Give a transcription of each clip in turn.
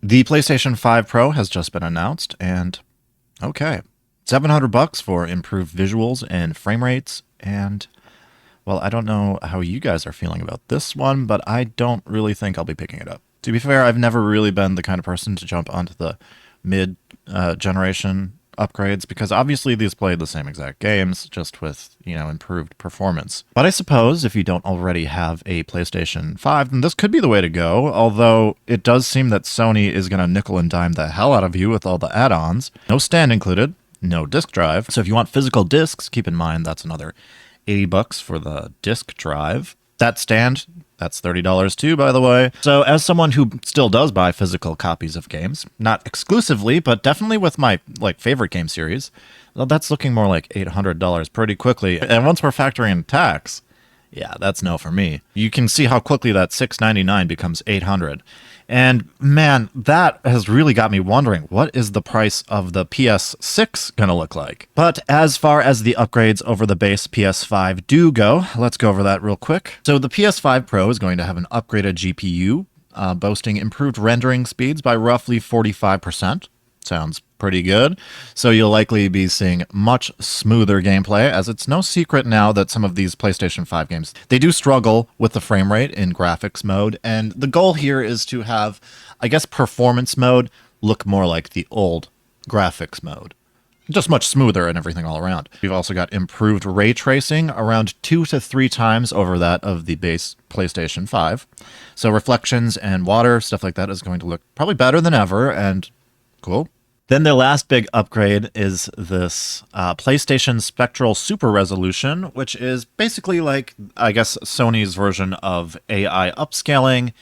The PlayStation 5 Pro has just been announced, and okay, $700 for improved visuals and frame rates. And well, I don't know how you guys are feeling about this one, but I don't really think I'll be picking it up. To be fair, I've never really been the kind of person to jump onto the mid generation upgrades, because obviously these play the same exact games, just with, improved performance. But I suppose if you don't already have a PlayStation 5, then this could be the way to go, although it does seem that Sony is going to nickel and dime the hell out of you with all the add-ons. No stand included, no disk drive. So if you want physical discs, keep in mind that's another $80 for the disk drive. That stand, that's $30 too, by the way. So as someone who still does buy physical copies of games, not exclusively, but definitely with my favorite game series, well, that's looking more like $800 pretty quickly. And once we're factoring in tax, yeah, that's no for me. You can see how quickly that $699 becomes $800. And man, that has really got me wondering, what is the price of the PS6 gonna look like? But as far as the upgrades over the base PS5 do go, let's go over that real quick. So the PS5 Pro is going to have an upgraded GPU, boasting improved rendering speeds by roughly 45%. Sounds pretty good. So you'll likely be seeing much smoother gameplay, as it's no secret now that some of these PlayStation 5 games, they do struggle with the frame rate in graphics mode, and the goal here is to have, I guess, performance mode look more like the old graphics mode. Just much smoother and everything all around. We've also got improved ray tracing, around 2 to 3 times over that of the base PlayStation 5. So reflections and water, stuff like that, is going to look probably better than ever, and cool. Then their last big upgrade is this PlayStation Spectral Super Resolution, which is basically like, I guess, Sony's version of AI upscaling.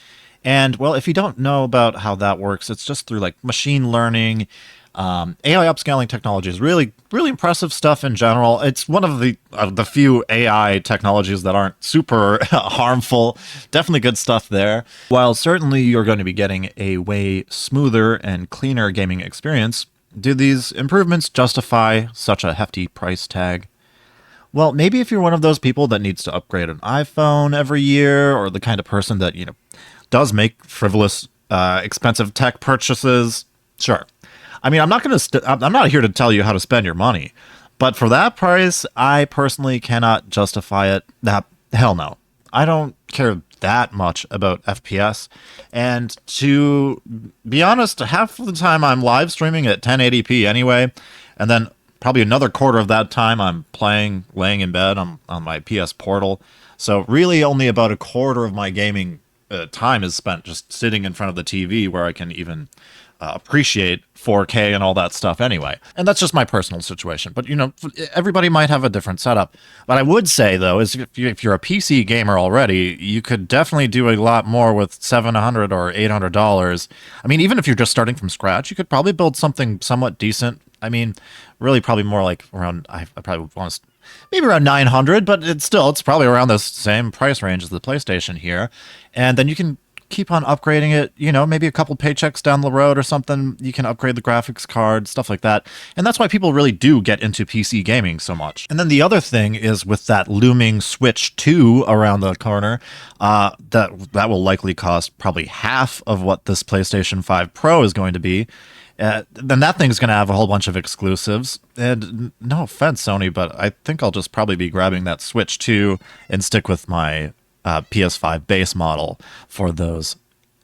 And, well, if you don't know about how that works, it's just through, machine learning. AI upscaling technology is really, really impressive stuff in general. It's one of the few AI technologies that aren't super harmful. Definitely good stuff there. While certainly you're going to be getting a way smoother and cleaner gaming experience, do these improvements justify such a hefty price tag? Well, maybe if you're one of those people that needs to upgrade an iPhone every year, or the kind of person that, does make frivolous, expensive tech purchases, sure. I mean, I'm not here to tell you how to spend your money, but for that price, I personally cannot justify it. Hell no. I don't care that much about FPS, and to be honest, half of the time I'm live streaming at 1080p anyway, and then probably another quarter of that time I'm playing, laying in bed on my PS Portal. So really only about a quarter of my gaming time is spent just sitting in front of the TV, where I can even appreciate 4K and all that stuff anyway. And that's just my personal situation. But, everybody might have a different setup. But I would say, though, is if you're a PC gamer already, you could definitely do a lot more with $700 or $800. I mean, even if you're just starting from scratch, you could probably build something somewhat decent. I mean, really probably more like around, I probably want to, maybe around 900, but it's probably around the same price range as the PlayStation here. And then you can keep on upgrading it, maybe a couple paychecks down the road or something, you can upgrade the graphics card, stuff like that. And that's why people really do get into PC gaming so much. And then the other thing is, with that looming Switch 2 around the corner, that will likely cost probably half of what this PlayStation 5 Pro is going to be. Then that thing's going to have a whole bunch of exclusives. And no offense, Sony, but I think I'll just probably be grabbing that Switch 2 and stick with my PS5 base model for those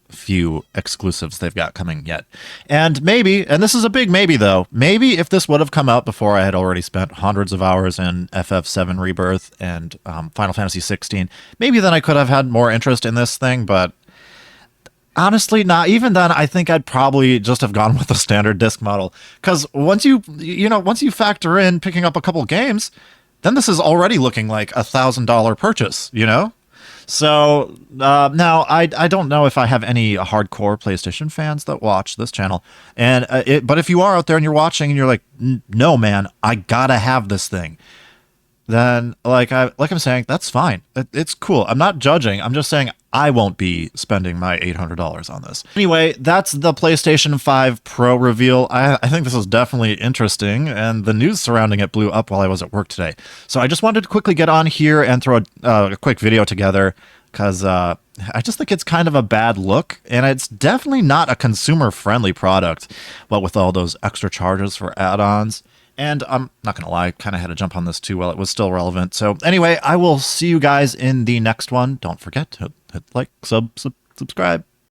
few exclusives they've got coming yet. And maybe, and this is a big maybe though, maybe if this would have come out before I had already spent hundreds of hours in FF7 Rebirth and Final Fantasy 16, maybe then I could have had more interest in this thing, but honestly, not even then. I think I'd probably just have gone with the standard disc model, because once you factor in picking up a couple games, then this is already looking like $1,000 purchase, So now I don't know if I have any hardcore PlayStation fans that watch this channel, and but if you are out there and you're watching and you're like, no man, I gotta have this thing, then I'm saying, that's fine. It's cool. I'm not judging. I'm just saying I won't be spending my $800 on this. Anyway, that's the PlayStation 5 Pro reveal. I think this is definitely interesting, and the news surrounding it blew up while I was at work today. So I just wanted to quickly get on here and throw a quick video together, because I just think it's kind of a bad look, and it's definitely not a consumer-friendly product. But with all those extra charges for add-ons, and I'm not gonna lie, kind of had to jump on this too while it was still relevant. So anyway, I will see you guys in the next one. Don't forget to hit like, subscribe.